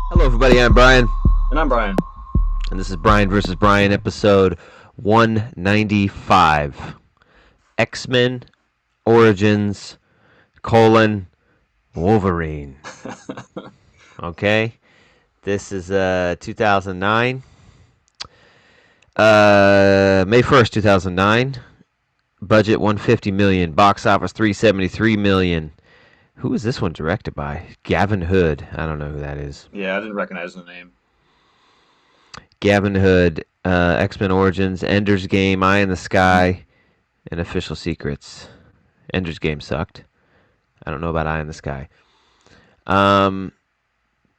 Hello, everybody. I'm Brian, And I'm Brian. and this is Brian versus Brian, episode 195. X-Men Origins, Wolverine. Okay? This is 2009. May 1st, 2009. Budget 150 million. Box office 373 million. Who is this one directed by? Gavin Hood. I don't know who that is. Yeah, I didn't recognize the name. Gavin Hood, X-Men Origins, Ender's Game, Eye in the Sky, and Official Secrets. Ender's Game sucked. I don't know about Eye in the Sky. Um,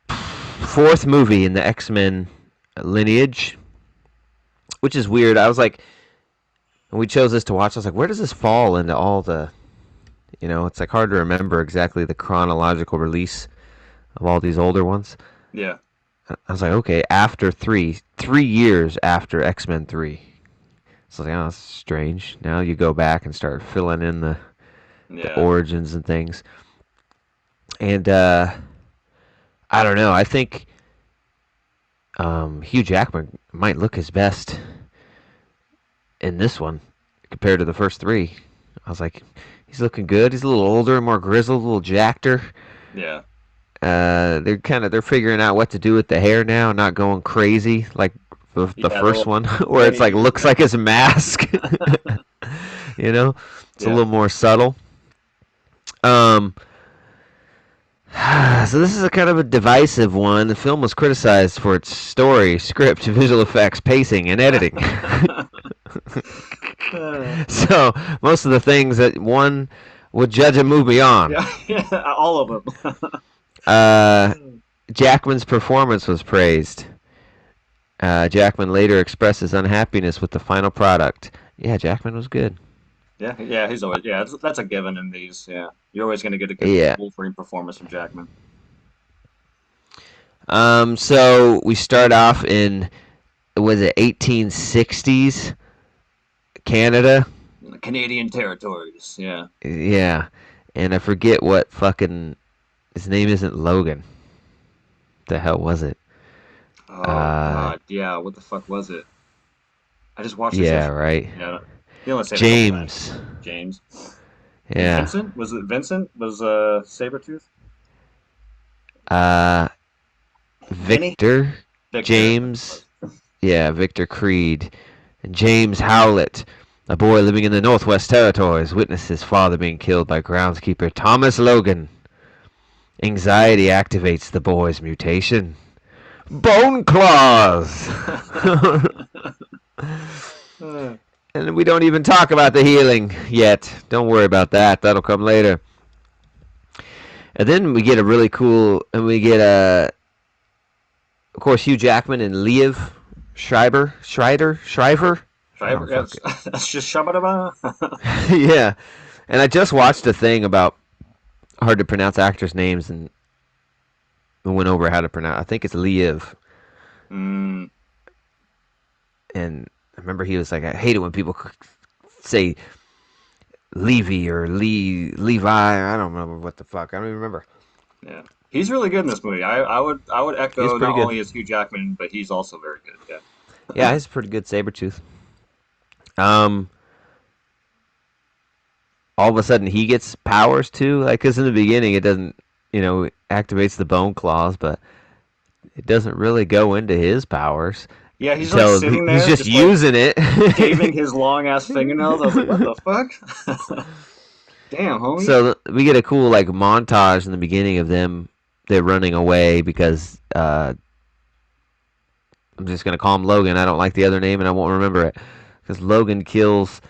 Fourth movie in the X-Men lineage, which is weird. I was like, when we chose this to watch, I was like, where does this fall into all the, it's like hard to remember exactly the chronological release of all these older ones. Yeah. I was like, okay, after 3 years after X-Men 3. So I was like, oh, that's strange. Now you go back and start filling in the Yeah. origins and things. And I don't know. I think Hugh Jackman might look his best in this one compared to the first three. I was like, he's looking good. He's a little older, more grizzled, a little jackeder. Yeah. They're figuring out what to do with the hair now, not going crazy like the Yeah, first one, where it's like looks like his mask. It's a Yeah. little more subtle. Um, so this is a kind of a divisive one. The film was criticized for its story, script, visual effects, pacing, and editing. So most of the things that one would judge a movie on. Yeah, all of them. Jackman's performance was praised. Jackman later expressed his unhappiness with the final product. Yeah, Jackman was good. Yeah, he's always that's a given in these. Yeah, you're always going to get a good Yeah. Wolverine performance from Jackman. So we start off in, was it 1860s Canada? The Canadian territories. Yeah. Yeah, and I forget what fucking his name isn't Logan. The hell was it? Oh Uh, God. Yeah. What the fuck was it? I just watched this yeah, yesterday. right. Yeah. He only said a couple lines. James. James. Yeah. Vincent? Was it Vincent? Was Sabretooth? Uh, Vinny? Victor. Victor. James. Yeah, Victor Creed. And James Howlett, a boy living in the Northwest Territories, witnessed his father being killed by groundskeeper Thomas Logan. Anxiety activates the boy's mutation. Bone claws! And we don't even talk about the healing yet. Don't worry about that. That'll come later. And then we get a really cool, and we get of course, Hugh Jackman and Liev Schreiber. Shriver, yeah, that's just Shabba. Yeah. And I just watched a thing about hard to pronounce actors' names, and we went over how to pronounce. I think it's Liev. Mm, And I remember he was like, I hate it when people say Levy or Levi. I don't remember what the fuck. I don't even remember. yeah, he's really good in this movie. I would He's echo pretty not good. only is Hugh Jackman, but he's also very good. Yeah, Yeah, he's a pretty good Sabretooth. Um, all of a sudden he gets powers too. Like, cause in the beginning it doesn't, activates the bone claws, but it doesn't really go into his powers yeah, he's like until sitting he's there, just just like using it. shaving his long ass fingernails. I was like, what the fuck? Damn, homie. So we get a cool like montage in the beginning of them. They're running away because I'm just gonna call him Logan. I don't like the other name and I won't remember it because Logan kills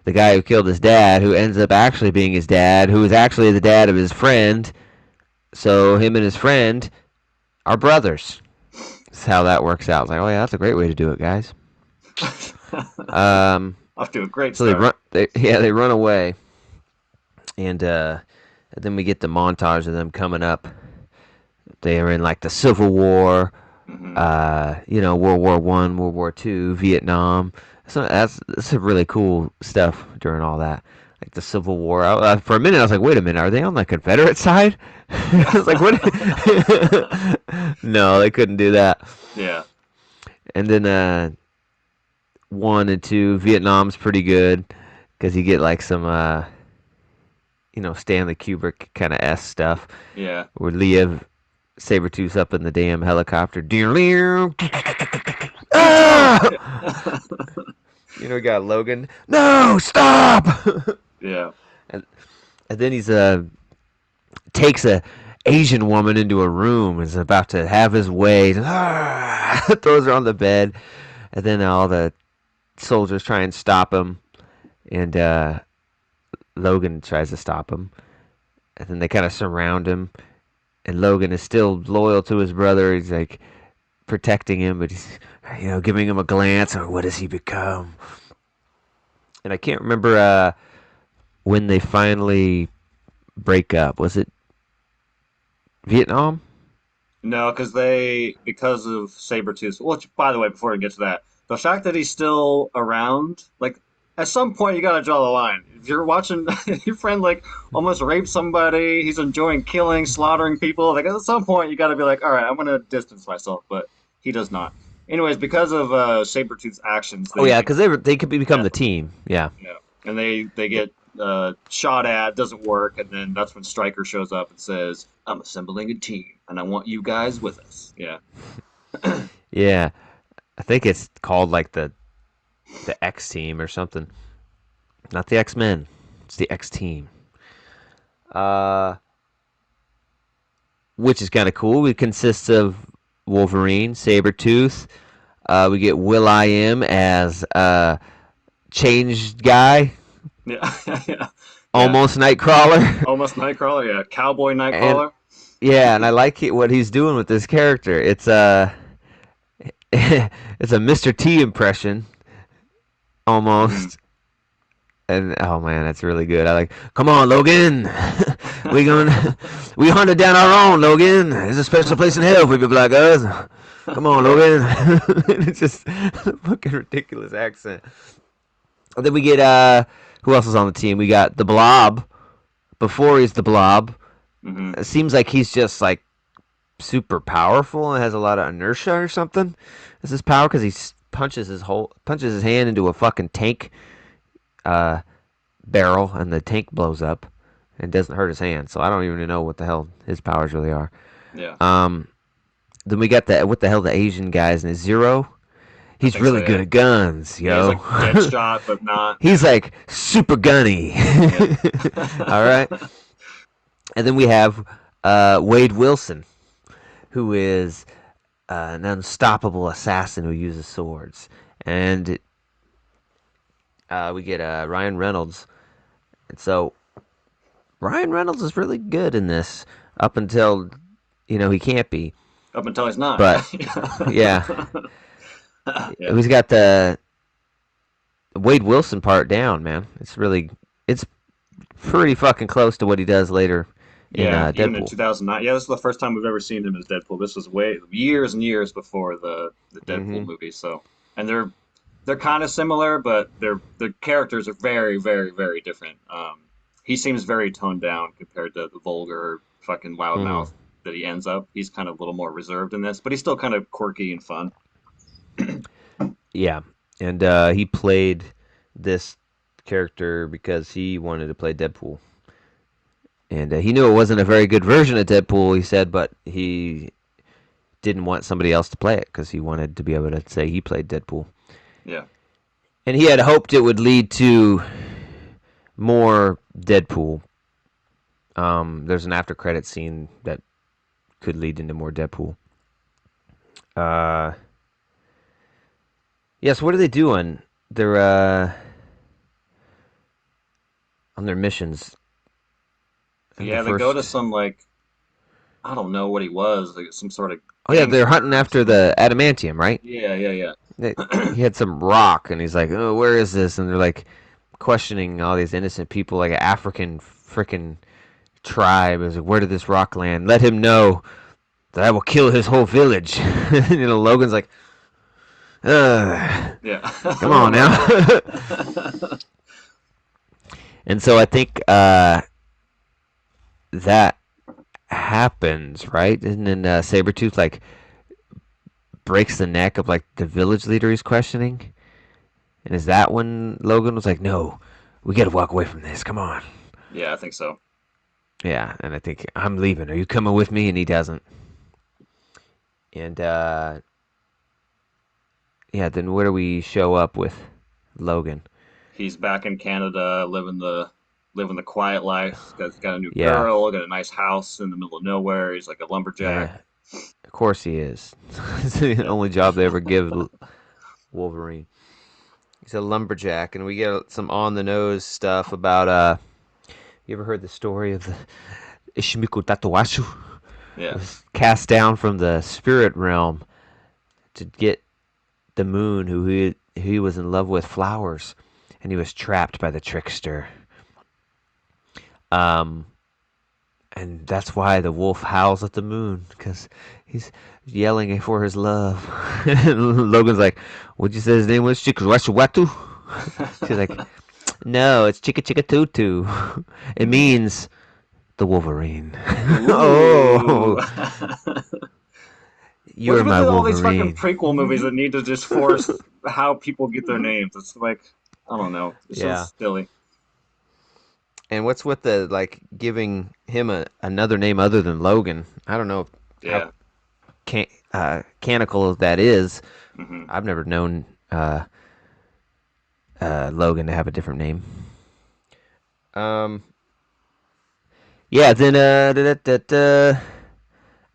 the guy who killed his dad, who ends up actually being his dad, who is actually the dad of his friend. So him and his friend are brothers. That's how that works out. It's like, oh yeah, that's a great way to do it, guys. Um, Off to a great so they start. run. They run away, and then we get the montage of them coming up. They are in like the Civil War, Hmm. World War One, World War Two, Vietnam. So that's really cool stuff during all that. Like like the Civil War. For a minute, I was like, wait a minute, are they on the Confederate side? I was like, what? No, they couldn't do that. Yeah. And then 1 and 2, Vietnam's pretty good because you get like some, Stanley Kubrick kind of S stuff Yeah. where Leah Sabretooth's up in the damn helicopter. Ah! We got Logan. No, stop! Yeah. and, and then he's takes a Asian woman into a room and is about to have his way. Throws her on the bed, and then all the soldiers try and stop him, and Logan tries to stop him, and then they kind of surround him, and Logan is still loyal to his brother. He's like protecting him, but he's giving him a glance. Or what does he become? And I can't remember when they finally break up. Was it Vietnam? No, because of Sabretooth. Which, by the way, before we get to that, the fact that he's still around, like, at some point you gotta draw the line. If you're watching your friend like almost rape somebody, he's enjoying killing, slaughtering people. Like at some point you gotta be like, all right, I'm gonna distance myself. But he does not. Anyways, because of Sabretooth's actions, Oh yeah, because they could become yeah, the team. Yeah. yeah, and they get shot at, doesn't work, and then that's when Stryker shows up and says, "I'm assembling a team, and I want you guys with us." Yeah, Yeah. I think it's called like the X team or something. Not the X-Men. It's the X team. Uh, which is kind of cool. It consists of Wolverine, Sabretooth. We get Will.I.am as changed guy, yeah, yeah, yeah. almost Nightcrawler. Almost Nightcrawler, yeah, Cowboy and Nightcrawler. yeah, and I like what he's doing with this character. It's it's a Mr. T impression Mm. almost. And oh man, that's really good. I like, come on, Logan. We hunted down our own, Logan. There's a special place in hell for people like us. Come on, Logan. It's just a fucking ridiculous accent. And then we get who else is on the team? We got the Blob. Before he's the Blob, Hmm. it seems like he's just like super powerful and has a lot of inertia or something. Is his power because he punches his hand into a fucking tank barrel and the tank blows up and doesn't hurt his hand. So I don't even know what the hell his powers really are. Yeah, Then we got what the hell the Asian guy's name is Zero. I He's think so. really Yeah, good at guns, yeah. He's yo. like Deadshot, but not. He's like super gunny. Yeah. All right. And then we have Wade Wilson, who is an unstoppable assassin who uses swords. And we get Ryan Reynolds. And so Ryan Reynolds is really good in this up until, he can't be. Up until he's not. But, yeah. Yeah, He's got the Wade Wilson part down, man. It's pretty fucking close to what he does later in yeah. Even in Deadpool. 2009. Yeah, this is the first time we've ever seen him as Deadpool. This was way years and years before the Deadpool Hmm. movie. So, and they're kind of similar, but their characters are very, very, very different. He seems very toned down compared to the vulgar fucking Hmm. loudmouth that he ends up. He's kind of a little more reserved in this, but he's still kind of quirky and fun. Yeah, and he played this character because he wanted to play Deadpool, and he knew it wasn't a very good version of Deadpool. He said, but he didn't want somebody else to play it because he wanted to be able to say he played Deadpool, Yeah, and he had hoped it would lead to more Deadpool. There's an after credit scene that could lead into more Deadpool. Uh, yes. What do they do on their missions in the yeah. They go to first? some like I don't know what he was, like some sort of Oh yeah, they're gangster hunting or after something. the adamantium, right? Yeah, yeah, He yeah. had some rock, and he's like, "Oh, where is this?" And they're like questioning all these innocent people, like an African freaking tribe. Is like, "Where did this rock land? Let him know that I will kill his whole village." Logan's like, Yeah. "Come A little on much. now." And so I think that happens, right? And then Sabretooth like breaks the neck of like the village leader he's questioning. And is that when Logan was like, "No, we got to walk away from this. Come on." Yeah, I think so. Yeah, and I think I'm leaving. Are you coming with me? And he doesn't. And yeah, then where do we show up with Logan? He's back in Canada, living the quiet life. Got a new Yeah, girl, got a nice house in the middle of nowhere. He's like a lumberjack. yeah. Of course he is. It's the Yeah, only job they ever give Wolverine. He's a lumberjack, and we get some on the nose stuff about. You ever heard the story of the Ishimiku Tatawashu? yeah. Was cast down from the spirit realm to get the moon, who he was in love with, flowers, and he was trapped by the trickster. Um, and that's why the wolf howls at the moon because he's yelling for his love. And Logan's like, "What'd you say his name was? Chikawashuwatu?" She's like, "No, it's Chika Chika Tutu. It means the Wolverine." Ooh. Oh, What's you're with my all these fucking Wolverine. prequel movies that need to just force how people get their names? It's like I don't know. It's so Yeah. silly. And what's with the like giving him another name other than Logan? I don't know how Yeah. canonical that is. Hmm. I've never known Logan to have a different name. Um, yeah. Then I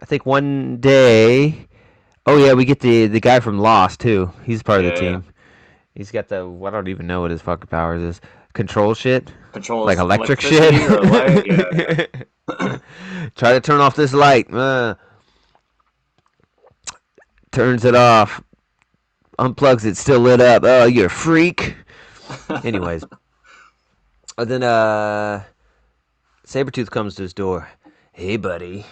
think one day. Oh yeah, we get the guy from Lost too. He's part of the Yeah, yeah. team. He's got the I don't even know what his fucking powers is. Control shit, like Controls electric shit. electricity or light. Yeah, yeah. Try to turn off this light. Turns it off. Unplugs it, still lit up. Oh, you're a freak. Anyways, then Sabretooth comes to his door. Hey, buddy.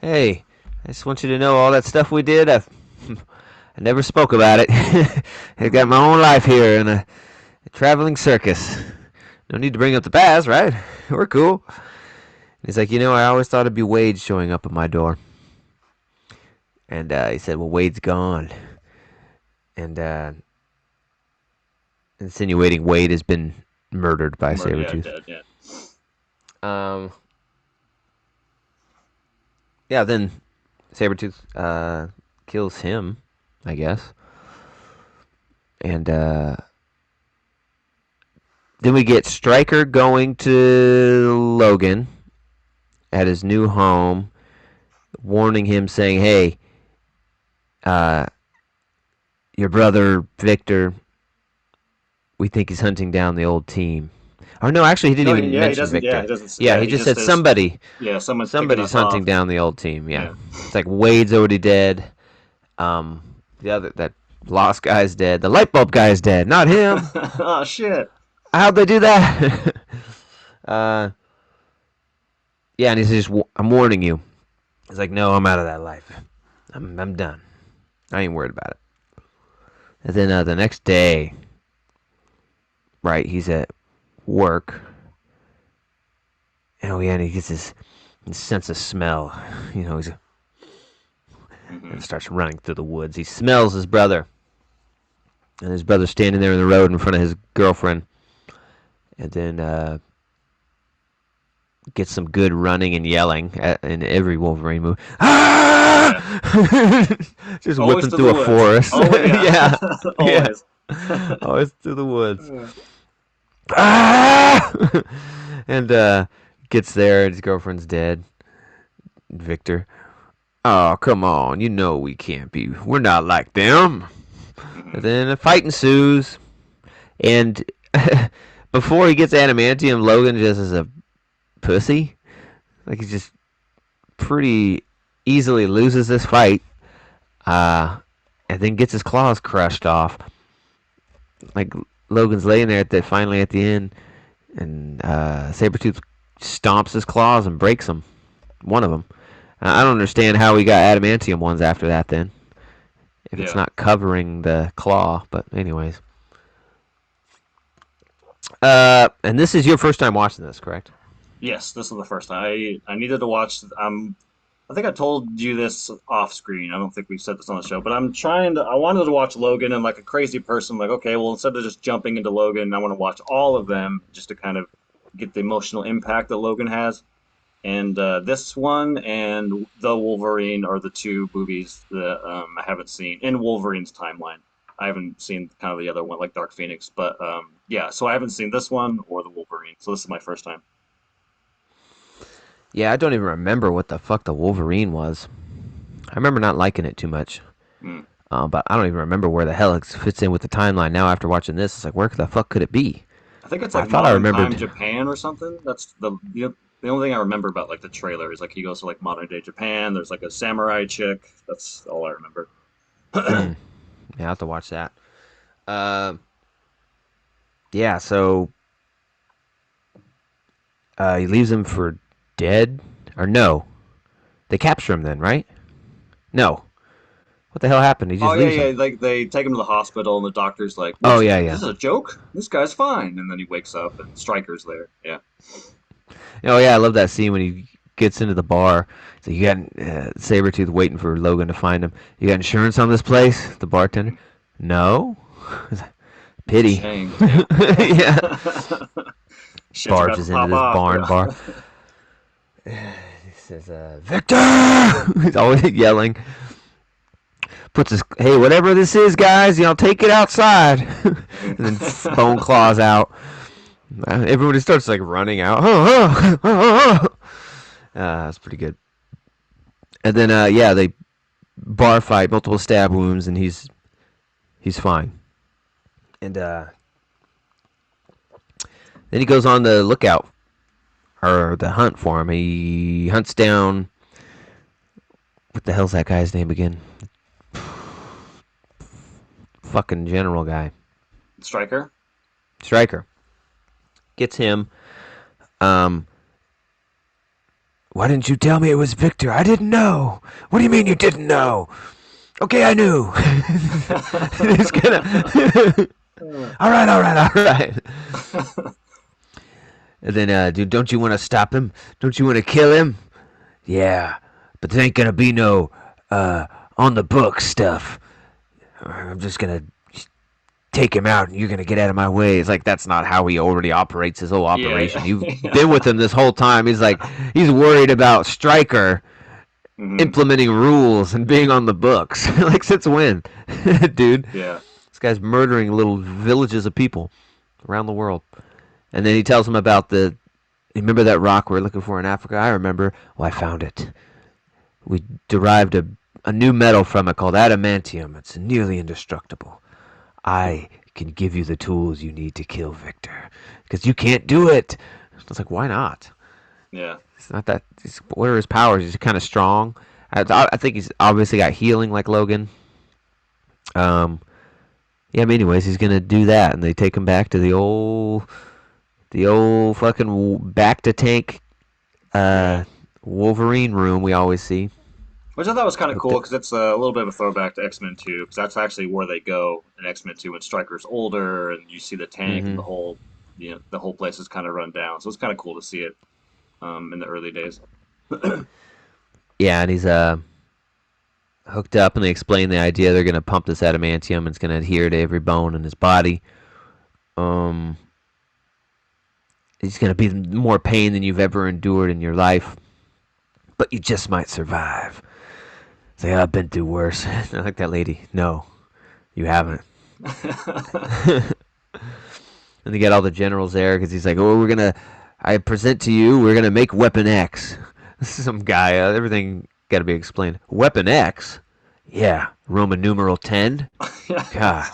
Hey, I just want you to know all that stuff we did. I never spoke about it. I got my own life here in a traveling circus. No need to bring up the past, right? We're cool. He's like, I always thought it'd be Wade showing up at my door. And he said, well, Wade's gone. And insinuating Wade has been murdered by Yeah, Sabretooth. dead. Yeah. Um, yeah, then Sabretooth kills him, I guess. And then we get Stryker going to Logan at his new home, warning him, saying, hey, uh, your brother, Victor, we think he's hunting down the old team. Or no, actually, he didn't No, even yeah, he mention doesn't. Yeah, Victor. he doesn't. Yeah, Yeah, he he just just said is. somebody. Yeah, someone's picking Somebody's us hunting off. down the old team. Yeah, Yeah. it's like Wade's already dead. The other that lost guy's dead. The light bulb guy's dead. Not him. Oh shit. How'd they do that? uh, yeah, and he says, "I'm warning you." He's like, "No, I'm out of that life. I'm done. I ain't worried about it." And then the next day, right, he's at work. Oh yeah, and he gets his sense of smell. He's Hmm. and starts running through the woods. He smells his brother, and his brother's standing there in the road in front of his girlfriend. And then gets some good running and yelling in every Wolverine movie. Yeah. Ah! Just Always whipping to through the a woods. forest. Oh yeah. Yeah, yeah. Always. Always through the woods. Ah! And gets there, and his girlfriend's dead. Victor. Oh, come on. You know we can't be. We're not like them. And Hmm. then a fight ensues. And before he gets adamantium, Logan just is a pussy. Like, he just pretty easily loses this fight. And then gets his claws crushed off. Like, Logan's laying there finally at the end. And Sabretooth stomps his claws and breaks them. One of them. I don't understand how we got adamantium ones after that then. If it's Yeah. not covering the claw. But anyways. And this is your first time watching this, correct? Yes, this was the first time. I needed to watch. I think I told you this off screen. I don't think we said this on the show, but I'm trying to. I wanted to watch Logan, and like a crazy person, like okay, well instead of just jumping into Logan, I want to watch all of them just to kind of get the emotional impact that Logan has. And this one and the Wolverine are the two movies that I haven't seen in Wolverine's timeline. I haven't seen kind of the other one, like Dark Phoenix, but yeah. So I haven't seen this one or the Wolverine. So this is my first time. Yeah, I don't even remember what the fuck the Wolverine was. I remember not liking it too much. Hmm. But I don't even remember where the hell it fits in with the timeline. Now after watching this, it's like, where the fuck could it be? I think it's I like thought I modern time remembered. Japan or something. That's the only thing I remember about like the trailer is like he goes to like modern day Japan. There's like a samurai chick. That's all I remember. Yeah, I have to watch that. Uh, yeah, so he leaves him for dead? Or no? They capture him then, right? No. What the hell happened? He Oh just yeah, leaves yeah. him. Like they take him to the hospital, and the doctor's like, Oh, "What's yeah, this yeah. is a joke. This guy's fine." And then he wakes up, and Stryker's there. Yeah. Oh, yeah, I love that scene when he gets into the bar. So you got Sabretooth waiting for Logan to find him. You got insurance on this place? The bartender? No. Pity. Shame. Yeah. Yeah. Shit's about to Barges into pop this off. barn Yeah. bar. He says, Victor! He's always yelling. Puts his, hey, whatever this is, guys, take it outside. And then bone claws out. Everybody starts like running out. That's pretty good. And then, yeah, they bar fight, multiple stab wounds, and he's fine. And then he goes on the lookout or the hunt for him. He hunts down. What the hell's that guy's name again? Fucking general guy. Stryker. Stryker. Gets him. Why didn't you tell me it was Victor? I didn't know. What do you mean you didn't know? Okay, I knew. He's gonna. All right, all right, all right. And then, dude, don't you want to stop him? Don't you want to kill him? Yeah, but there ain't gonna be no on the book stuff. I'm just gonna take him out, and you're gonna get out of my way. It's like that's not how he already operates his whole Yeah. operation. You've Yeah. been with him this whole time. He's worried about Stryker Hmm. implementing rules and being on the books. Like since when, dude? Yeah. This guy's murdering little villages of people around the world. And then he tells him about remember that rock we're looking for in Africa? I remember. Well, I found it. We derived a new metal from it called adamantium. It's nearly indestructible. I can give you the tools you need to kill Victor. Because you can't do it. I was like, why not? Yeah. It's not that. What are his powers? He's kind of strong. I think he's obviously got healing like Logan. Yeah, but anyways, he's going to do that. And they take him back to the old fucking back to tank Yeah. Wolverine room we always see. Which I thought was kind of Hooked cool it. because it's a little bit of a throwback to X Men 2 because that's actually where they go in X Men 2 when Stryker's older and you see the tank and Hmm. the whole place is kind of run down. So it's kind of cool to see it in the early days. Yeah, and he's hooked up, and they explain the idea they're going to pump this adamantium, and it's going to adhere to every bone in his body. Um, he's going to be more pain than you've ever endured in your life, but you just might survive. Say, I've been through worse. I like that lady. No, you haven't. And they get all the generals there because he's like, oh, I present to you, we're going to make Weapon X. This is some guy, everything got to be explained. Weapon X? Yeah, Roman numeral 10? God.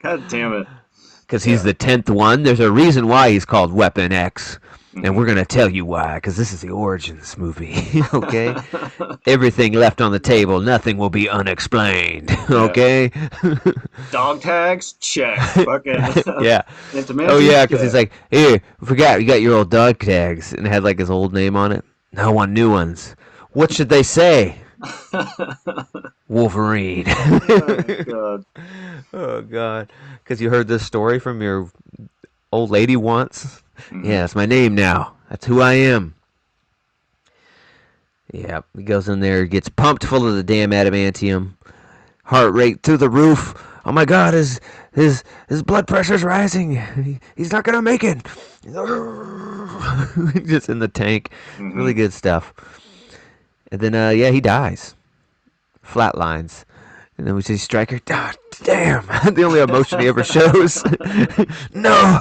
God damn it! Because he's Yeah. the 10th one. There's a reason why he's called Weapon X. And Hmm. we're going to tell you why, because this is the Origins movie. Okay? Everything left on the table, nothing will be unexplained. Yeah. Okay? Dog tags, check. Fucking Yeah. Oh, intimacy, yeah, because he's check. like, here, I forgot, you got your old dog tags. And it had like his old name on it. No, I want new ones. What should they say? Wolverine. Oh God. Oh God, because you heard this story from your old lady once. Yeah, Hmm. that's my name now. That's who I am. Yeah, he goes in there, gets pumped full of the damn adamantium. Heart rate through the roof. Oh my God, his blood pressure's rising. He's not gonna make it. Just in the tank. Really Hmm. good stuff. And then yeah, he dies. Flatlines. And then we see Stryker. Oh, damn, the only emotion he ever shows. No,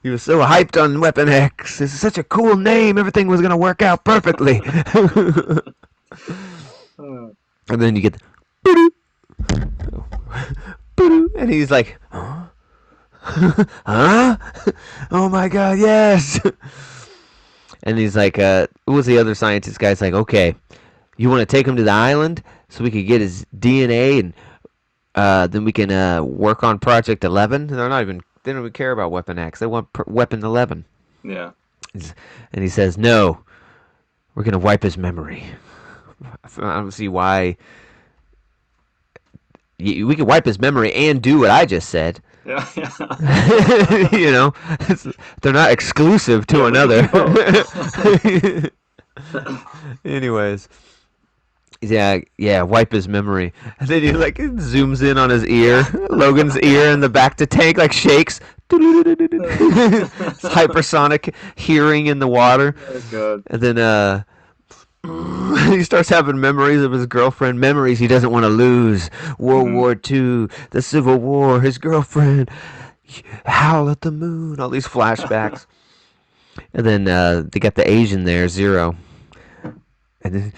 he was so hyped on Weapon X. It's such a cool name. Everything was gonna work out perfectly. And then you get the, and he's like, huh? Huh? Oh my God, yes. And he's like, who was the other scientist guy's like, okay, you want to take him to the island so we could get his DNA and then we can work on Project 11. They're not even. They don't even care about Weapon X. They want Weapon 11. Yeah. And he says, "No, we're gonna wipe his memory." I don't see why. We could wipe his memory and do what I just said. Yeah. Yeah. You know, they're not exclusive to Yeah. We could another. do both. Anyways, yeah, yeah, wipe his memory. And then he like zooms in on his ear, Logan's ear in the back to tank, like shakes. It's hypersonic hearing in the water. Oh God. And then he starts having memories of his girlfriend, memories he doesn't want to lose. World Hmm. War II, the Civil War, his girlfriend, Howl at the Moon, all these flashbacks. And then they got the Asian there, Zero. And then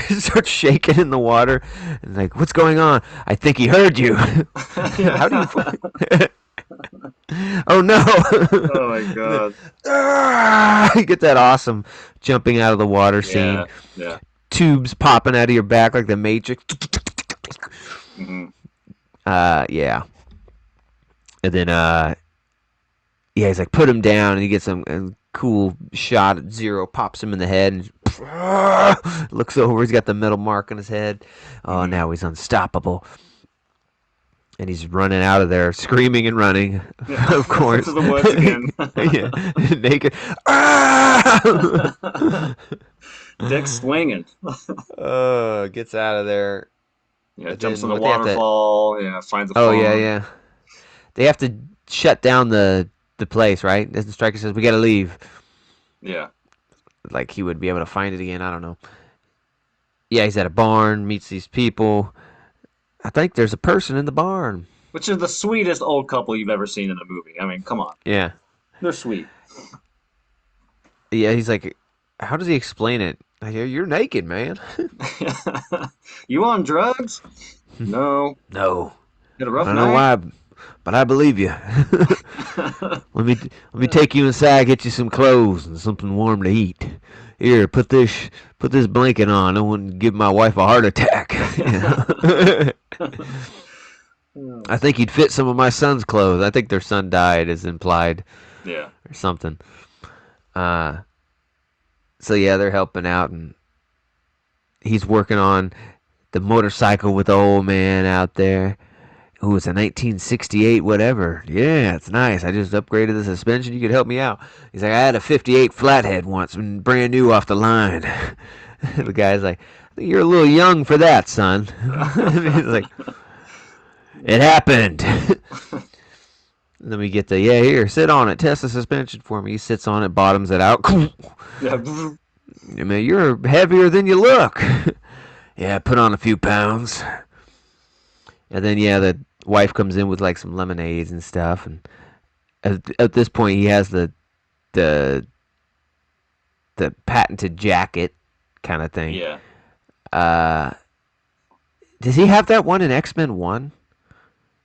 he starts shaking in the water. And like, what's going on? I think he heard you. How do you... Oh no! Oh my Then, God. you get that awesome jumping out of the water scene. Yeah. Yeah. Tubes popping out of your back like the Matrix. Hmm. Yeah. And then yeah, he's like, put him down, and he gets a cool shot at Zero, pops him in the head, and looks over. He's got the metal mark on his head. Oh, Hmm. now he's unstoppable. And he's running out of there, screaming and running, Yeah. of To course. the woods again. Yeah, naked. Ah! Dick swinging. Gets out of there. Yeah. And Jumps then in the what they have to? waterfall. Yeah. Finds a Oh yeah, phone. yeah. They have to shut down the place, right? As the striker says, we gotta leave. Yeah. Like he would be able to find it again. I don't know. Yeah, he's at a barn, meets these people. I think there's a person in the barn. Which is the sweetest old couple you've ever seen in a movie. I mean, come on. Yeah, They're sweet. yeah. He's like, how does he explain it? Like, you're naked, man. You on drugs? No. No, Had a I rough don't know night? why, but I believe you. Let me take you inside, get you some clothes and something warm to eat. Here, put this blanket on. I wouldn't give my wife a heart attack. I think he'd fit some of my son's clothes. I think their son died, is implied, Yeah. or something. Uh, so yeah, they're helping out, and he's working on the motorcycle with the old man out there. Ooh, it's a 1968 whatever. Yeah, it's nice. I just upgraded the suspension. You could help me out. He's like, I had a 58 flathead once, brand new off the line. The guy's like, I think you're a little young for that, son. He's like, it happened. Then we get the, yeah, here, sit on it. Test the suspension for me. He sits on it, bottoms it out. Yeah. I mean, you're heavier than you look. Yeah, put on a few pounds. And then, yeah, the wife comes in with like some lemonades and stuff. And at this point, he has the the patented jacket kind of thing. Yeah. Uh, does he have that one in X-Men 1?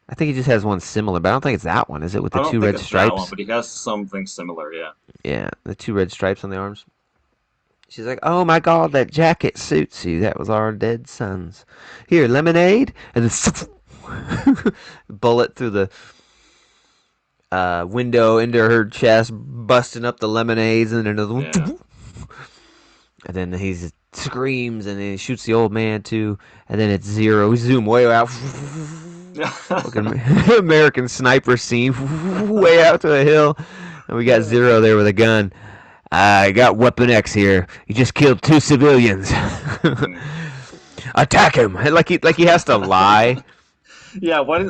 I think he just has one similar, but I don't think it's that one. Is it with I the don't two think red it's that one, stripes? but he has something similar, yeah. Yeah, the two red stripes on the arms. She's like, "Oh my God, that jacket suits you. That was our dead son's. Here, lemonade." And then bullet through the window into her chest, busting up the lemonades, and another one. Yeah. And then screams, and then he shoots the old man too. And then it's Zero. We zoom way out. Fucking American sniper scene, way out to a hill, and we got Zero there with a gun. I got Weapon X here. He just killed 2 civilians. Attack him! Like he has to lie. Yeah, what? He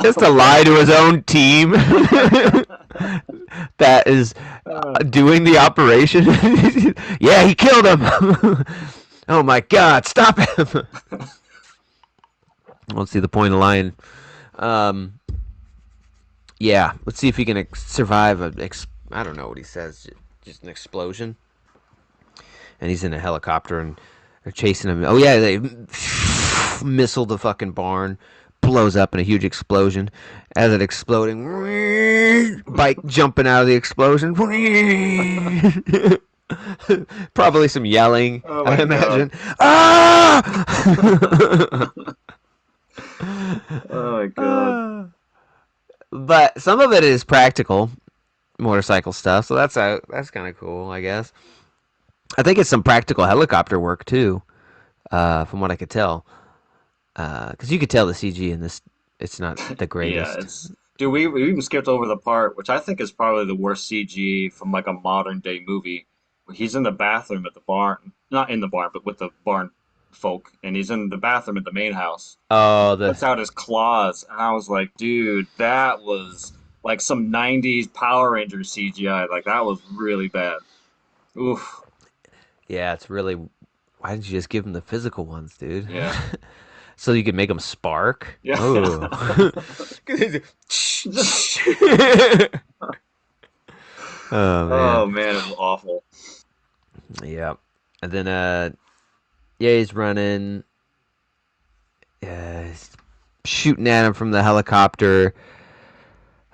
has to lie to his own team that is doing the operation. Yeah, he killed him. Oh my God! Stop him! I don't see the point of lying. Yeah, let's see if he can survive I don't know what he says. Just an explosion. And he's in a helicopter and they're chasing him. Oh yeah, they missile the fucking barn. Blows up in a huge explosion. As it exploding, bike jumping out of the explosion. Probably some yelling, Oh I my imagine. God. Ah! Oh my God. But some of it is practical motorcycle stuff, so that's kind of cool, I guess. I think it's some practical helicopter work too, from what I could tell. Because you could tell the CG in this, it's not the Yeah, greatest. it's dude. We even skipped over the part which I think is probably the worst CG from like a modern day movie, where he's in the bathroom at the barn, not in the barn, but with the barn folk, and he's in the bathroom at the main house, and he Oh, puts out his claws, and I was like, dude, that was like some '90s Power Rangers CGI. Like that was really bad. Oof. yeah, it's really. Why didn't you just give him the physical ones, dude? Yeah. So you could make them spark. Yeah. Oh. Oh man. Oh man, it was awful. Yeah. And then yeah, he's running. He's shooting at him from the helicopter.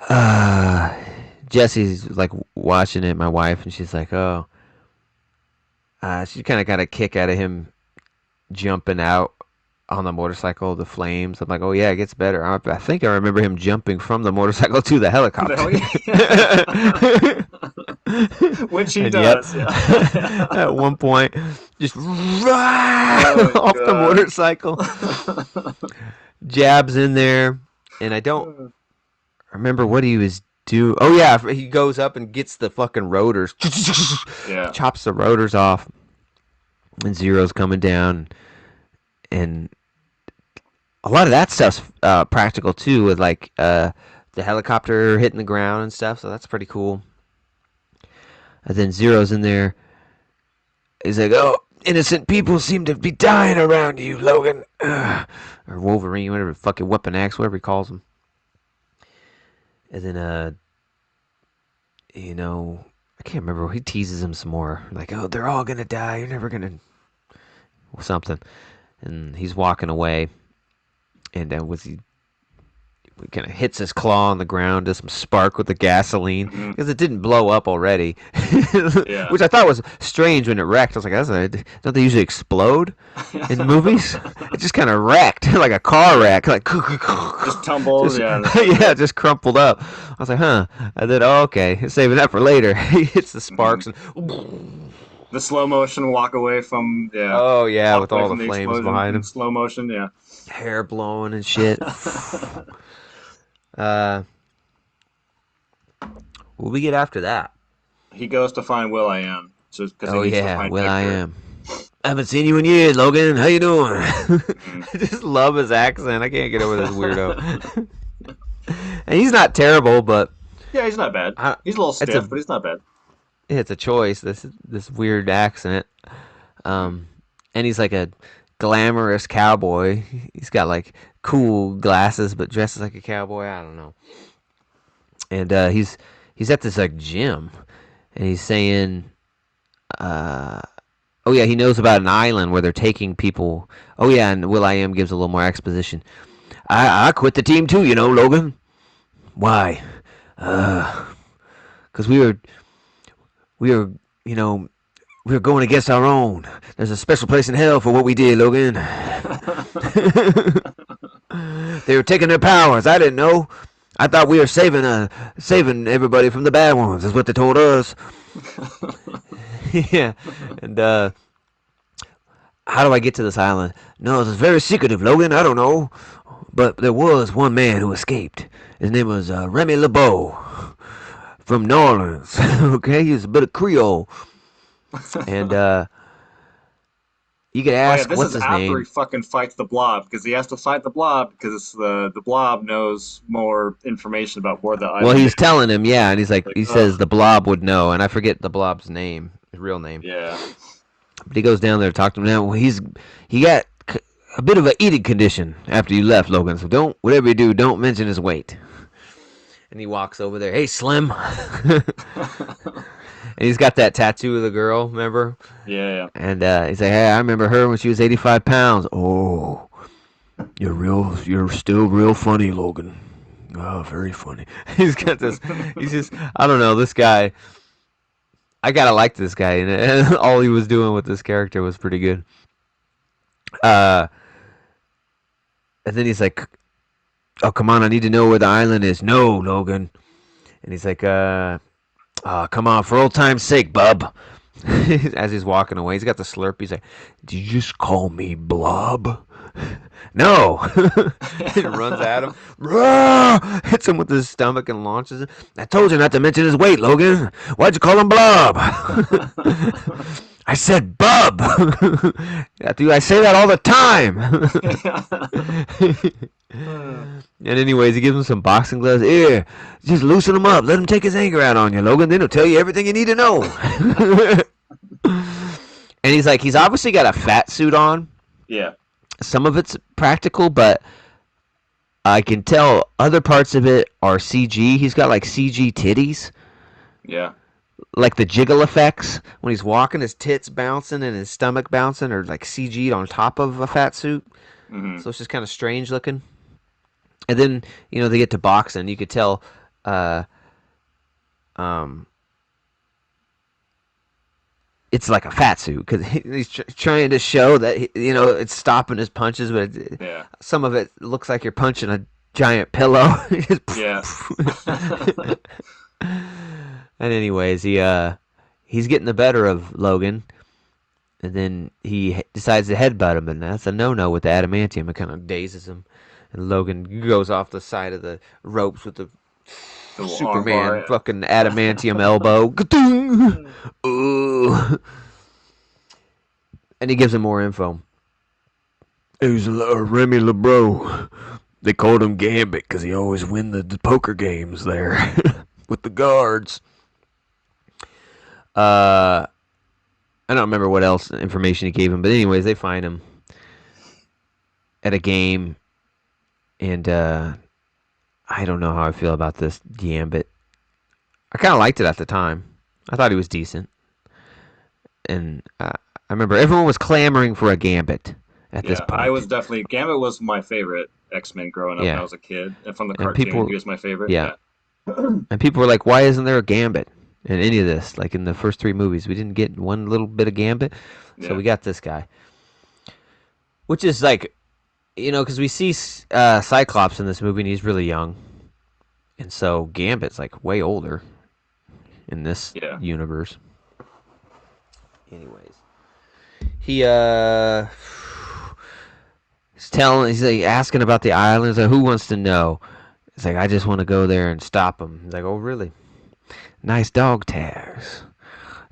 Uh, Jesse's like watching it, my wife, and she's like, "Oh." She kind of got a kick out of him jumping out on the motorcycle, the flames. I'm like, "Oh yeah, it gets better." I think I remember him jumping from the motorcycle to the The helicopter. hell yeah. Which he And yep, does. Yeah. at one point, just Oh off the God. motorcycle, jabs in there, and I don't remember what he was doing. Oh yeah, he goes up and gets the fucking rotors, Yeah. chops the rotors off, and Zero's coming down, and a lot of that stuff's practical too, with like the helicopter hitting the ground and stuff. So that's pretty cool. And then Zero's in there. He's like, "Oh, innocent people seem to be dying around you, Logan." Or Wolverine, whatever, fucking Weapon X, whatever he calls him. And then, I can't remember. He teases him some more. Like, "Oh, they're all gonna die. You're never gonna," something. And he's walking away. And with he kind of hits his claw on the ground, does some spark with the gasoline Hmm. because it didn't blow up already, Yeah. which I thought was strange when it wrecked. I was like, don't they usually explode in movies? It just kind of wrecked like a car wreck, like Just tumbles. just Yeah. That's yeah, it. just crumpled up. I was like, huh. And then okay, saving that for later. He hits the Hmm. sparks and The slow motion walk away from, yeah, oh yeah, walk with away all from the the flames explosion behind in him, slow motion. Yeah. hair blowing and shit. Uh, what we get after that? He goes to find Will I Am, just because he Oh needs to yeah, find well I Victor. am. I haven't seen you in years, Logan. How you doing? Hmm. I just love his accent. I can't get over this weirdo. And he's not terrible, but Yeah, he's not bad. I, He's a little it's stiff, a but he's not bad. it's a choice. This weird accent. Hmm. And he's like a glamorous cowboy. He's got like cool glasses, but dresses like a cowboy. I don't know. And he's at this like gym, and he's saying, uh, "Oh yeah, he knows about an island where they're taking people." Oh yeah, and Will I Am gives a little more exposition. I quit the team too, Logan. Why? Because we were you know we were going against our own. There's a special place in hell for what we did, Logan. They were taking their powers. I didn't know. I thought we were saving everybody from the bad ones. Is what they told us. Yeah, and how do I get to this island? No, it's very secretive, Logan. I don't know. But there was one man who escaped. His name was Remy LeBeau from New Orleans. Okay, he was a bit of Creole. And you could Oh yeah, ask, this what's is his after he name? fucking fights the Blob because he has to fight the Blob because the Blob knows more information about where the Well, island he's is. telling him, yeah, and he's like, Like, he ugh, says the Blob would know, and I forget the Blob's name, his real name. yeah. But he goes down there to talk to him. Now, well, he got a bit of an eating condition after you left, Logan. So don't, whatever you do, don't mention his weight. And he walks over there. Hey, Slim. And he's got that tattoo of the girl, remember? Yeah, yeah. And he's like, hey, I remember her when she was 85 pounds. Oh, you're still real funny, Logan. Oh, very funny. He's got this, he's just, I don't know, this guy, I gotta like this guy. And all he was doing with this character was pretty good. Uh, and then he's like, oh, come on, I need to know where the island is. No, Logan. And he's like, oh, come on, for old time's sake, bub. As he's walking away, he's got the slurp. He's like, did you just call me Blob? No. He runs at him, hits him with his stomach and launches him. I told you not to mention his weight, Logan. Why'd you call him Blob? I said bub. Dude, I say that all the time. And anyways, he gives him some boxing gloves. Here, just loosen him up. Let him take his anger out on you, Logan. Then he'll tell you everything you need to know. And he's like, he's obviously got a fat suit on. Yeah, Some of it's practical, but I can tell other parts of it are CG. He's got like CG titties, yeah. like the jiggle effects when he's walking, his tits bouncing and his stomach bouncing, or like CG'd on top of a fat suit. Hmm. So it's just kind of strange looking. And then they get to boxing. You could tell, uh, um, it's like a fat suit because he's trying to show that it's stopping his punches, but Yeah, some of it looks like you're punching a giant pillow. yeah. And anyways, he's getting the better of Logan, and then he decides to headbutt him, and that's a no-no with the adamantium. It kind of dazes him, and Logan goes off the side of the ropes with the The little arm Superman bar. fucking adamantium elbow. Ka-doong! Ooh. And he gives him more info. It was Remy LeBeau. They called him Gambit because he always win the poker games there with the guards. I don't remember what else information he gave him, but anyways, they find him at a game, and I don't know how I feel about this Gambit. I kind of liked it at the time. I thought he was decent, and I remember everyone was clamoring for a Gambit at this Yeah, I point. was definitely Gambit was my favorite X-Men growing up when I Yeah, was a kid, and from the and cartoon, people, he was my favorite. yeah, Yeah, and people were like, "Why isn't there a Gambit in any of this?" Like in the first three movies, we didn't get one little bit of Gambit, so yeah, we got this guy, which is like, because we see Cyclops in this movie, and he's really young, and so Gambit's like way older in this yeah. universe. Anyways, he he's like asking about the islands. Like, who wants to know? It's like, I just want to go there and stop him. He's like, oh really? Nice dog tags.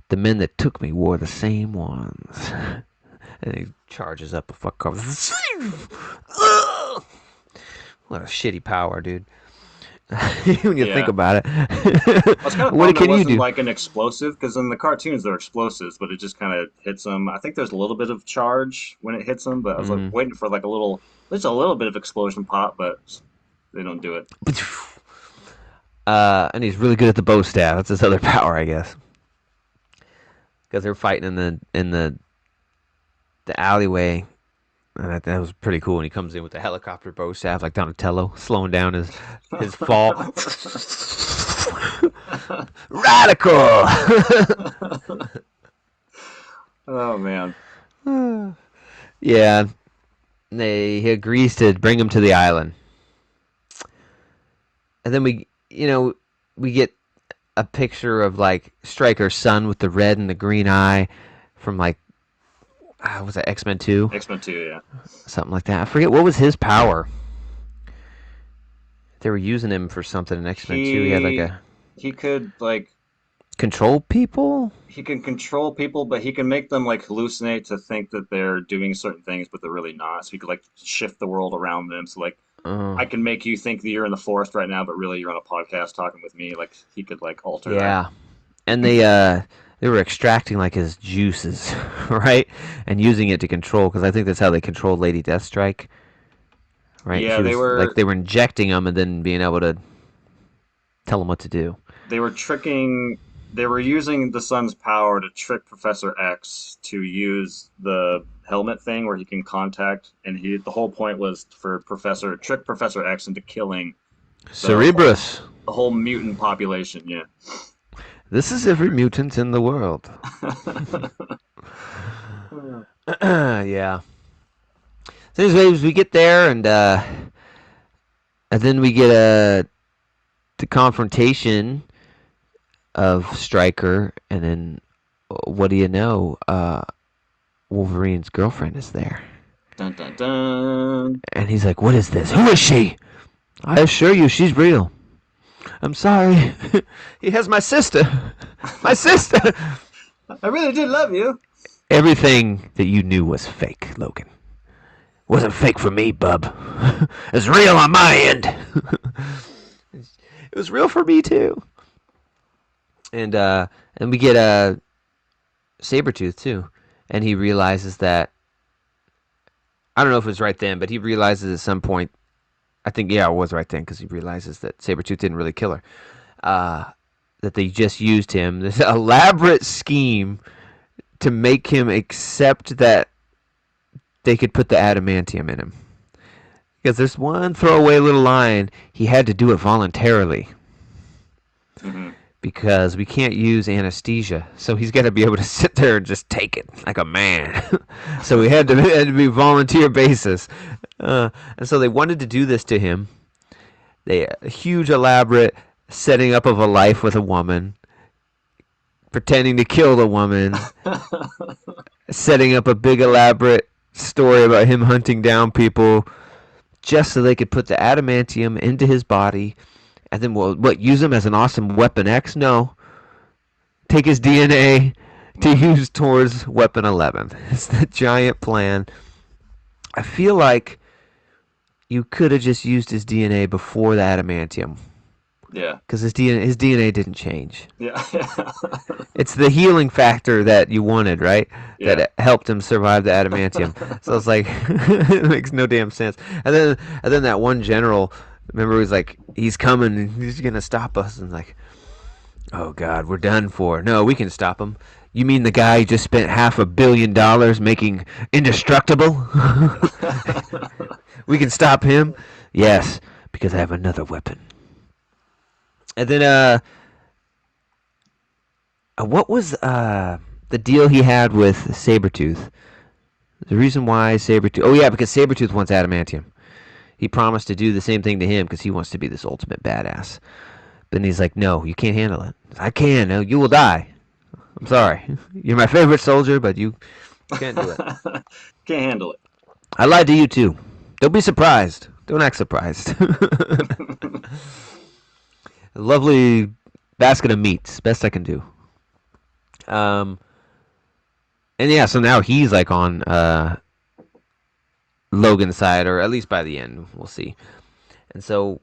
The men that took me wore the same ones. And he charges up a fuck car. What a shitty power, dude. When you think Yeah. about I was kind it. of What bummed it can you wasn't do? like an explosive because in the cartoons they're explosives, but it just kind of hits them. I think there's a little bit of charge when it hits them, but I was like Mm. waiting for like a little, just a little bit of explosion pop, but they don't do it. And he's really good at the bow staff. That's his other power, I guess. Because they're fighting in the alleyway. And that was pretty cool. And he comes in with the helicopter bow staff like Donatello, slowing down his fall. Radical. Oh man. Yeah, he agrees to bring him to the island, and then we get a picture of like Stryker's son with the red and the green eye from like Was that X-Men 2? X-Men 2, yeah. Something like that. I forget what was his power. They were using him for something in X-Men 2. He had like He a he could like control people. he can control people, but he can make them like hallucinate to think that they're doing certain things, but they're really not. So he could like shift the world around them. So like Uh, I can make you think that you're in the forest right now, but really you're on a podcast talking with me. Like he could like alter that. yeah, and they were extracting like his juices, right, and using it to control. Because I think that's how they controlled Lady Deathstrike. Right, Yeah, she was like they were injecting him and then being able to tell him what to do. they were tricking. They were using the sun's power to trick Professor X to use the helmet thing where he can contact, and he the whole point was for Professor X into killing the whole Cerebrus. the whole mutant population. Yeah. This is every mutant in the world. Yeah. So anyways, we get there and then we get the confrontation of Stryker, and then what do you know? Wolverine's girlfriend is there, Dun dun dun. and he's like, "What is this? Who is she? I assure you, she's real." I'm sorry. He has my sister. My sister. I really did love you. Everything that you knew was fake, Logan. Wasn't fake for me, bub. It's real on my end. It was real for me too. And we get Sabretooth too, and he realizes that I don't know if it was right then, but he realizes at some point. I think it was right then because he realizes that Sabretooth didn't really kill her. That they just used him. This elaborate scheme to make him accept that they could put the adamantium in him. Because there's one throwaway little line, he had to do it voluntarily. Mm-hmm. Because we can't use anesthesia. So he's got to be able to sit there and just take it like a man. So it had to be volunteer basis. And so they wanted to do this to him. A huge elaborate setting up of a life with a woman. Pretending to kill the woman. Setting up a big elaborate story about him hunting down people. Just so they could put the adamantium into his body. And then what? Use him as an awesome Weapon X? No. Take his DNA to use towards Weapon 11. It's the giant plan. I feel like you could have just used his DNA before the adamantium. Yeah. Because his DNA didn't change. Yeah. It's the healing factor that you wanted, right? Yeah. That helped him survive the adamantium. So it's like it makes no damn sense. And then that one general, remember, he's like, he's coming and he's gonna stop us, and like, oh God, we're done for. No, we can stop him. You mean the guy who just spent $500 million making indestructible? We can stop him? Yes, because I have another weapon. And then what was the deal he had with Sabretooth? The reason why Sabretooth... Oh yeah, because Sabretooth wants adamantium. He promised to do the same thing to him because he wants to be this ultimate badass. But then he's like, no, you can't handle it. I can. No, you will die. I'm sorry. You're my favorite soldier, but you can't do it. Can't handle it. I lied to you too. Don't be surprised. Don't act surprised. A lovely basket of meats. Best I can do. And yeah, so now he's like on Logan's side, or at least by the end, we'll see. And so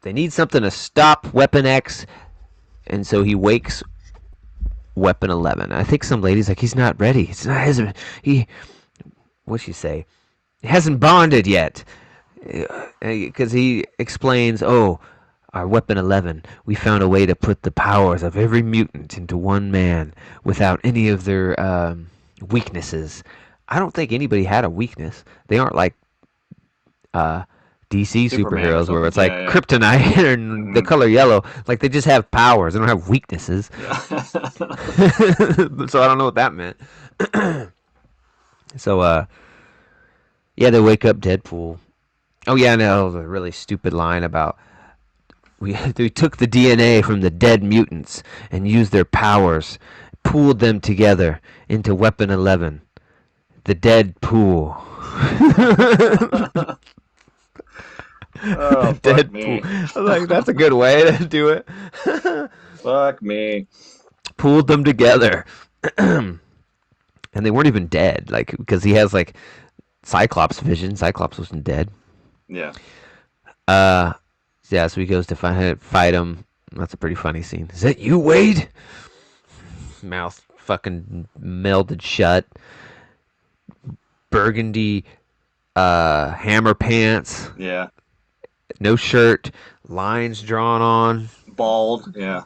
they need something to stop Weapon X, and so he wakes Weapon 11. I think some lady's like, he's not ready. It's not his. What'd she say? He hasn't bonded yet, because he explains, oh, our Weapon 11, we found a way to put the powers of every mutant into one man without any of their weaknesses. I don't think anybody had a weakness. They aren't like DC superheroes where it's like kryptonite and the color yellow. Like, they just have powers. They don't have weaknesses. Yeah. So I don't know what that meant. So, yeah, they wake up Deadpool. Oh, yeah, no, a really stupid line about we took the DNA from the dead mutants and used their powers, pooled them together into Weapon 11 The dead pool. Oh, The fuck dead pool. me. I was like, that's a good way to do it. Fuck me. Pooled them together. And they weren't even dead, like because he has like Cyclops vision. Cyclops wasn't dead. Yeah. Uh, yeah. So he goes to fight him. That's a pretty funny scene. Is that you, Wade? Mouth fucking melded shut. Burgundy hammer pants. Yeah. No shirt. Lines drawn on. Bald. Yeah.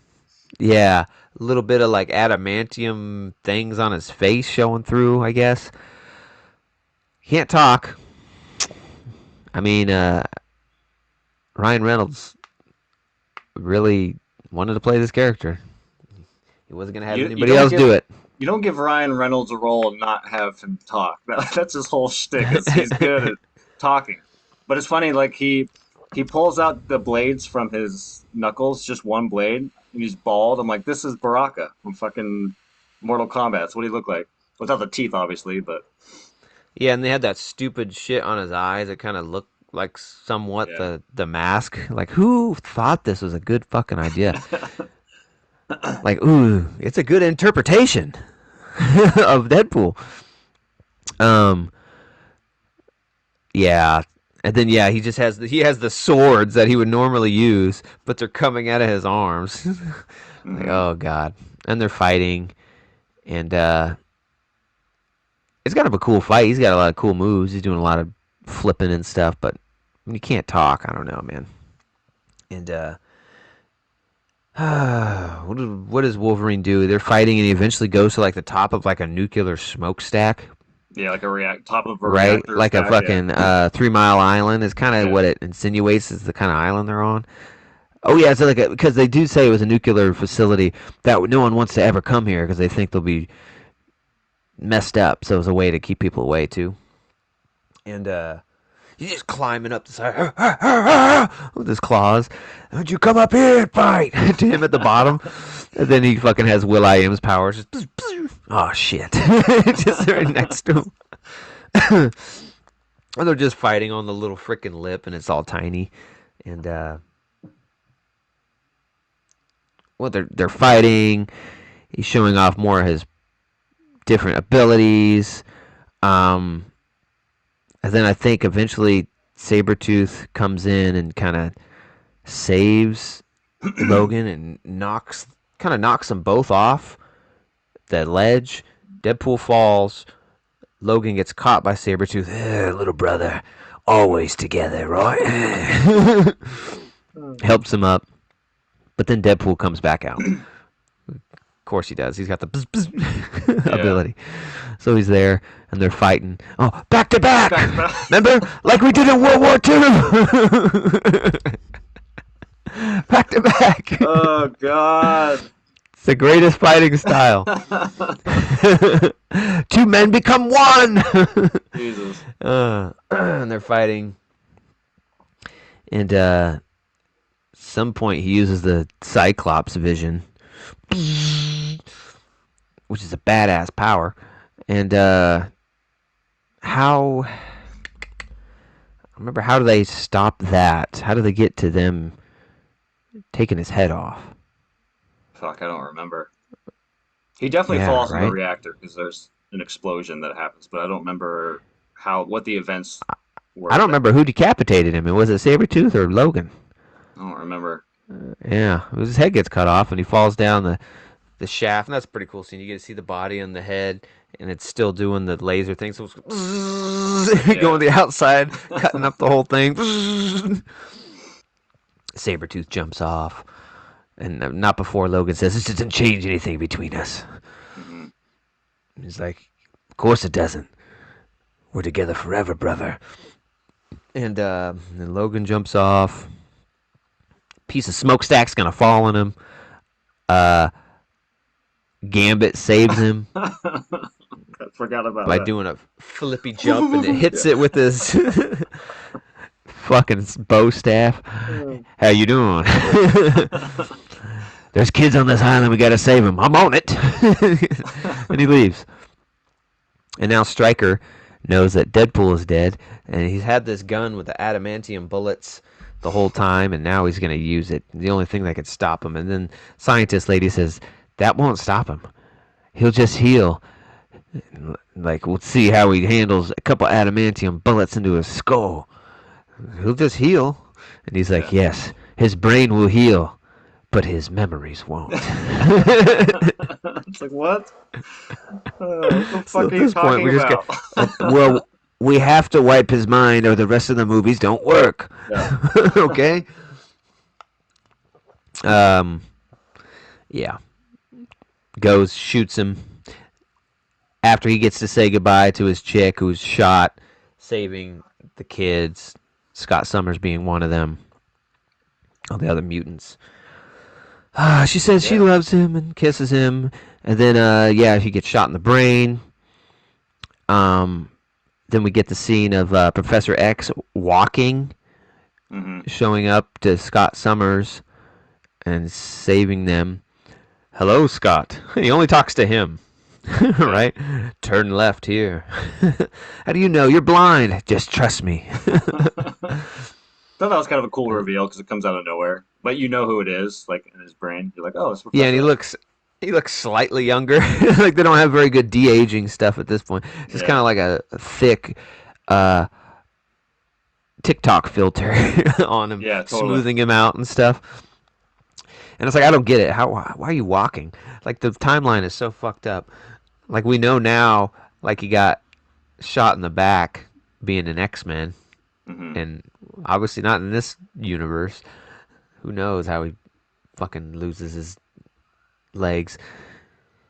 Yeah. A little bit of like adamantium things on his face showing through, I guess. Can't talk. I mean, Ryan Reynolds really wanted to play this character. He wasn't gonna have You anybody don't else give do it. you don't give Ryan Reynolds a role and not have him talk. That's his whole shtick. Is he's good at talking. But it's funny, like he pulls out the blades from his knuckles, just one blade, and he's bald. I'm like, this is Baraka from fucking Mortal Kombat. That's what he looked like. Without the teeth, obviously, but Yeah, and they had that stupid shit on his eyes. It kind of looked like somewhat yeah. the mask. Like, who thought this was a good fucking idea? Like, ooh, it's a good interpretation of Deadpool. Um, yeah, and then yeah, he has the swords that he would normally use, but they're coming out of his arms. Like, Hmm. oh god, and they're fighting, and it's kind of a cool fight. He's got a lot of cool moves. He's doing a lot of flipping and stuff, but when you can't talk, I don't know, man. And what does Wolverine do? They're fighting, and he eventually goes to like the top of like a nuclear smokestack, Yeah, like a react top of a right? reactor Like a stack. Yeah, fucking 3 Mile Island is kind of yeah, what it insinuates is the kind of island they're on. Oh yeah, it's like because they do say it was a nuclear facility that no one wants to ever come here because they think they'll be messed up. So it was a way to keep people away too. And he's just climbing up the side with his claws. Don't you come up here and fight to him at the bottom. And then he fucking has Will I Am's powers. Just, oh shit, just right next to him. And they're just fighting on the little freaking lip, and it's all tiny. And well, they're fighting. He's showing off more of his different abilities. Um, and then I think eventually Sabretooth comes in and kind of saves Logan and knocks them both off the ledge. Deadpool falls. Logan gets caught by Sabretooth. Little brother, always together, right? Helps him up. But then Deadpool comes back out. Of course he does. He's got the bzz, bzz yeah. ability. So he's there, and they're fighting. Oh, back to back! Back to back. Remember? Like we did in World War II! Back to back! Oh God. It's the greatest fighting style. Two men become one! Jesus. And they're fighting. And some point he uses the Cyclops vision, which is a badass power. And how? I remember, how do they stop that? How do they get to them taking his head off? Fuck, I don't remember. He definitely Yeah, falls in the right. reactor because there's an explosion that happens, but I don't remember what the events I were. don't That remember who decapitated him. Was it Sabretooth or Logan? I don't remember. Yeah, his head gets cut off and he falls down the shaft, and that's a pretty cool scene. You get to see the body and the head, and it's still doing the laser thing, so it's Yeah. going to the outside, cutting up the whole thing. Sabretooth jumps off, and not before Logan says, "This doesn't change anything between us." Hmm. He's like, "Of course it doesn't. We're together forever, brother." And then Logan jumps off. Piece of smokestack's gonna fall on him. Uh, Gambit saves him I forgot about by that. doing a flippy jump, and it hits it with his fucking bow staff. How you doing? There's kids on this island. We gotta save them. I'm on it. And he leaves. And now Stryker knows that Deadpool is dead, and he's had this gun with the adamantium bullets the whole time, and now he's going to use it. The only thing that could stop him. And then scientist lady says, that won't stop him. He'll just heal. Like, we'll see how he handles a couple adamantium bullets into his skull. He'll just heal. And he's like, Yeah. yes, his brain will heal, but his memories won't. It's like, what? What the So fuck at are you this point, talking we just about? get, well, we have to wipe his mind or the rest of the movies don't work. Yeah. Okay? Um, yeah. Goes, shoots him. After he gets to say goodbye to his chick who's shot, saving the kids, Scott Summers being one of them, all the other mutants. She says she Yeah. loves him and kisses him, and then yeah, he gets shot in the brain. Um, then we get the scene of Professor X walking, Hmm. showing up to Scott Summers and saving them. Hello, Scott. He only talks to him. Yeah. Right? Turn left here. How do you know? You're blind. Just trust me. Thought that was kind of a cool reveal because it comes out of nowhere, but you know who it is, like in his brain. You're like, oh, it's Yeah, and Professor X. he looks slightly younger. Like they don't have very good de aging stuff at this point. It's just kind Yeah. of like a thick uh, TikTok filter on him, Yeah. Totally. smoothing him out and stuff. And it's like I don't get it. Why are you walking? Like the timeline is so fucked up. Like we know now, like he got shot in the back being an X-Men, Hmm. and obviously not in this universe. Who knows how he fucking loses his legs?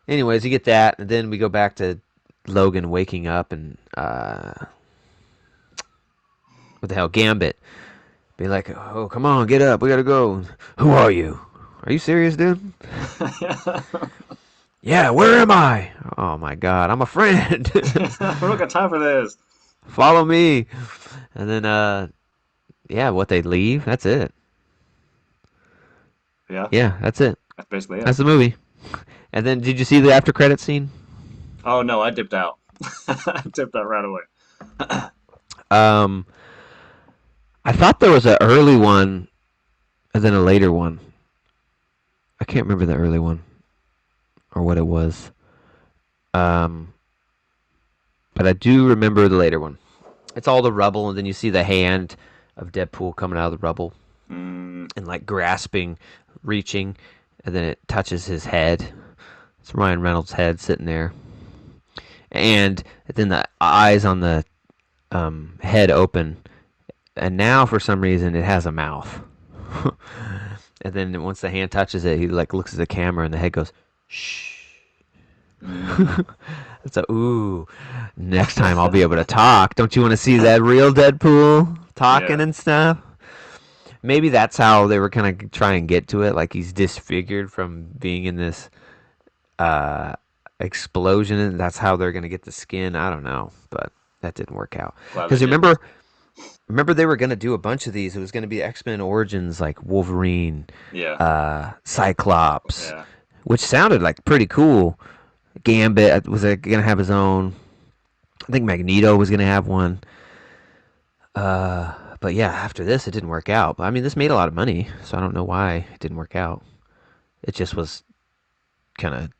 Anyways, you get that, and then we go back to Logan waking up and what the hell, Gambit be like, "Oh, come on, get up, we gotta go." Who are you? Are you serious, dude? Yeah, where am I? Oh my god, I'm a friend. We don't got time for this. Follow me. And then yeah, what they leave, that's it. Yeah. Yeah, that's it. That's basically it. That's the movie. And then did you see the after credit scene? Oh no, I dipped out. I dipped out right away. Um I thought there was an early one and then a later one. I can't remember the early one or what it was. Um but I do remember the later one. It's all the rubble and then you see the hand of Deadpool coming out of the rubble Mm, and like grasping, reaching, and then it touches his head. It's Ryan Reynolds' head sitting there. And then the eyes on the head open, and now for some reason it has a mouth. And then once the hand touches it, he like looks at the camera, and the head goes, "Shh." mm. It's a ooh. Next time I'll be able to talk. Don't you want to see that real Deadpool talking Yeah. and stuff? Maybe that's how they were kind of trying to get to it. Like he's disfigured from being in this uh, explosion, and that's how they're gonna get the skin. I don't know, but that didn't work out. Glad they Because didn't. remember they were gonna do a bunch of these. It was gonna be X-Men Origins, like Wolverine, Yeah. Cyclops, Yeah. which sounded like pretty cool. Gambit was gonna have his own. I think Magneto was gonna have one. But yeah, after this, it didn't work out. But I mean, this made a lot of money, so I don't know why it didn't work out. It just was kind of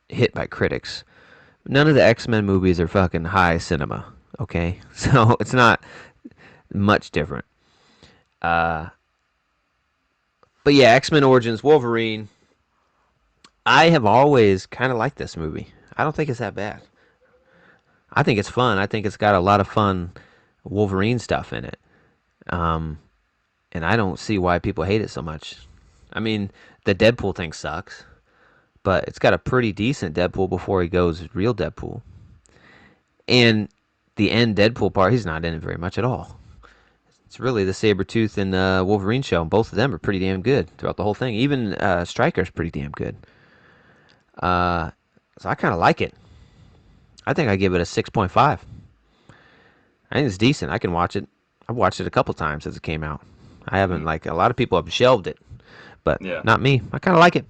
hit by critics. None of the X-Men movies are fucking high cinema, okay? So it's not much different. Uh, but yeah, X-Men Origins Wolverine. I have always kind of liked this movie. I don't think it's that bad. I think it's fun. I think it's got a lot of fun Wolverine stuff in it. Um, and I don't see why people hate it so much. I mean, the Deadpool thing sucks, but it's got a pretty decent Deadpool before he goes real Deadpool. And the end Deadpool part, he's not in it very much at all. It's really the Sabretooth and Wolverine show, and both of them are pretty damn good throughout the whole thing. Even Stryker's pretty damn good. Uh, so I kind of like it. I think I give it a 6.5. I think it's decent. I can watch it. I've watched it a couple times since it came out. I haven't, Mm. like, a lot of people have shelved it, but Yeah. not me. I kind of like it.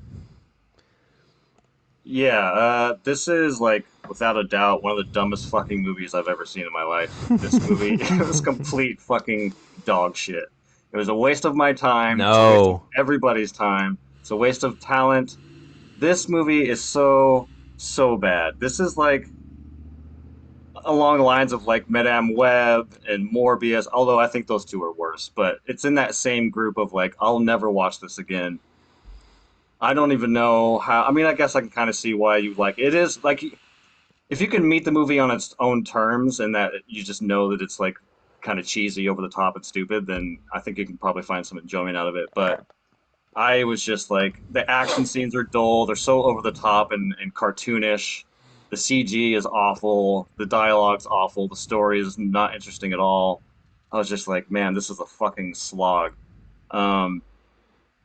Yeah, this is like without a doubt one of the dumbest fucking movies I've ever seen in my life. This movie, it was complete fucking dog shit. It was a waste of my time. It's a waste of No. everybody's time. It's a waste of talent. This movie is so, so bad. This is like along the lines of like Madame Web and Morbius, although I think those two are worse, but it's in that same group of like, I'll never watch this again. I don't even know how. I mean, I guess I can kind of see why you like it. Is like if you can meet the movie on its own terms and that you just know that it's like kind of cheesy, over the top, and stupid, then I think you can probably find some enjoyment out of it. But I was just like, the action scenes are dull. They're so over the top and cartoonish. The CG is awful. The dialogue's awful. The story is not interesting at all. I was just like, man, this is a fucking slog. Um,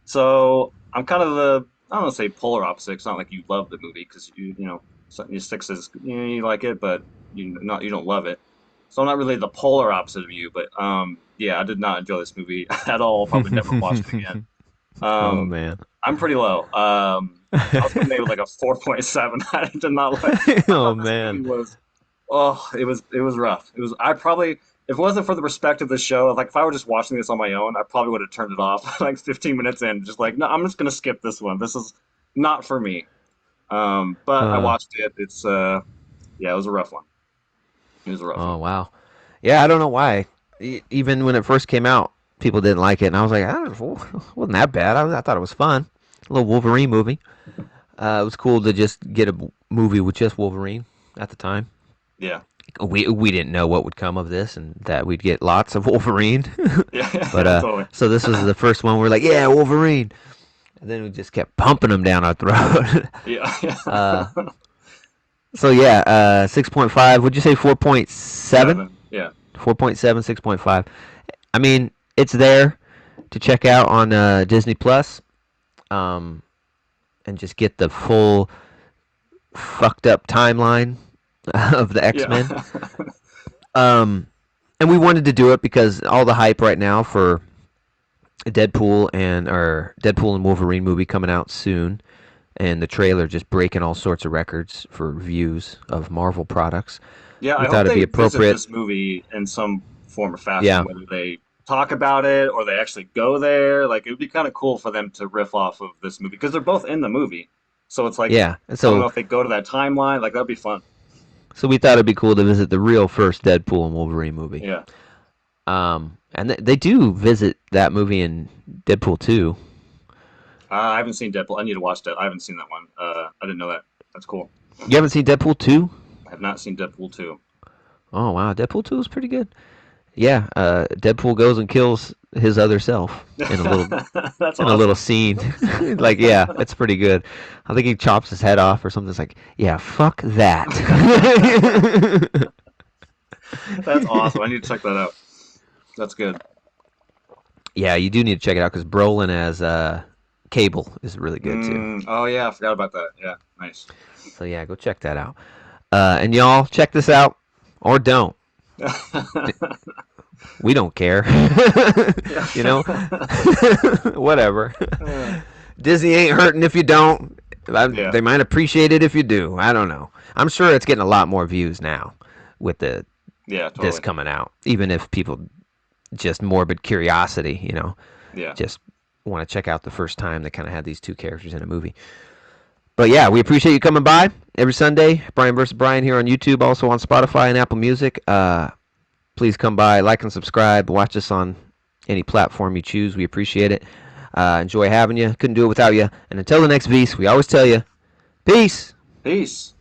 so I'm kind of the I don't want to say polar opposite. It's not like you love the movie because your six is you like it, but you don't love it. So I'm not really the polar opposite of you, but yeah, I did not enjoy this movie at all. I'll probably never watch it again. Oh Um, man. I'm pretty low. I was gonna maybe like a 4.7. I did not like. I Oh thought this movie man. was. Oh, it was rough. It was. I probably if it wasn't for the respect of the show, like if I were just watching this on my own, I probably would have turned it off like 15 minutes in, just like no, I'm just gonna skip this one. This is not for me. But I Uh watched it. It's yeah, it was a rough one. It was a rough oh one. wow. Yeah, I don't know why. Even when it first came out, people didn't like it, and I was like, I don't know, it wasn't that bad. I thought it was fun. A little Wolverine movie. It was cool to just get a movie with just Wolverine at the time. Yeah, We didn't know what would come of this, and that we'd get lots of Wolverine. yeah, But totally. so this was the first one. We're like, yeah, Wolverine, and then we just kept pumping them down our throat. Yeah, yeah. uh, so yeah, 6.5. Would you say 4.7? Seven. Yeah, 4.7, 6.5. I mean, it's there to check out on Disney Plus, um, and just get the full fucked up timeline of the X yeah, Men. Um, and we wanted to do it because all the hype right now for Deadpool and Wolverine movie coming out soon, and the trailer just breaking all sorts of records for reviews of Marvel products. yeah. We I thought hope it'd be they visit appropriate. this movie in some form or fashion, Yeah, whether they talk about it or they actually go there. Like it would be kind of cool for them to riff off of this movie because they're both in the movie. So it's like yeah. And I don't know so if they go to that timeline. Like that'd be fun. so we thought it'd be cool to visit the real first Deadpool and Wolverine movie. Yeah. And they do visit that movie in Deadpool 2. I haven't seen Deadpool. I need to watch that. I haven't seen that one. I didn't know that. That's cool. You haven't seen Deadpool 2? I have not seen Deadpool 2. Oh wow, Deadpool 2 is pretty good. Yeah, Deadpool goes and kills his other self That's in a little awesome. scene. Like, yeah, it's pretty good. I think he chops his head off or something. It's like, yeah, fuck that. That's awesome. I need to check that out. That's good. Yeah, you do need to check it out because Brolin as Cable is really good too. Oh yeah, I forgot about that. Yeah, nice. So yeah, go check that out. And y'all check this out or don't. We don't care. You know, whatever. Disney ain't hurting if you don't. Yeah, They might appreciate it if you do. I don't know. I'm sure it's getting a lot more views now with yeah, this totally. coming out. Even if people just morbid curiosity, Yeah. just want to check out the first time they kind of had these two characters in a movie. But yeah, we appreciate you coming by every Sunday. Brian versus Brian here on YouTube, also on Spotify and Apple Music. Please come by, like and subscribe. Watch us on any platform you choose. We appreciate it. Enjoy having you. Couldn't do it without you. And until the next Beast, we always tell you, peace. Peace.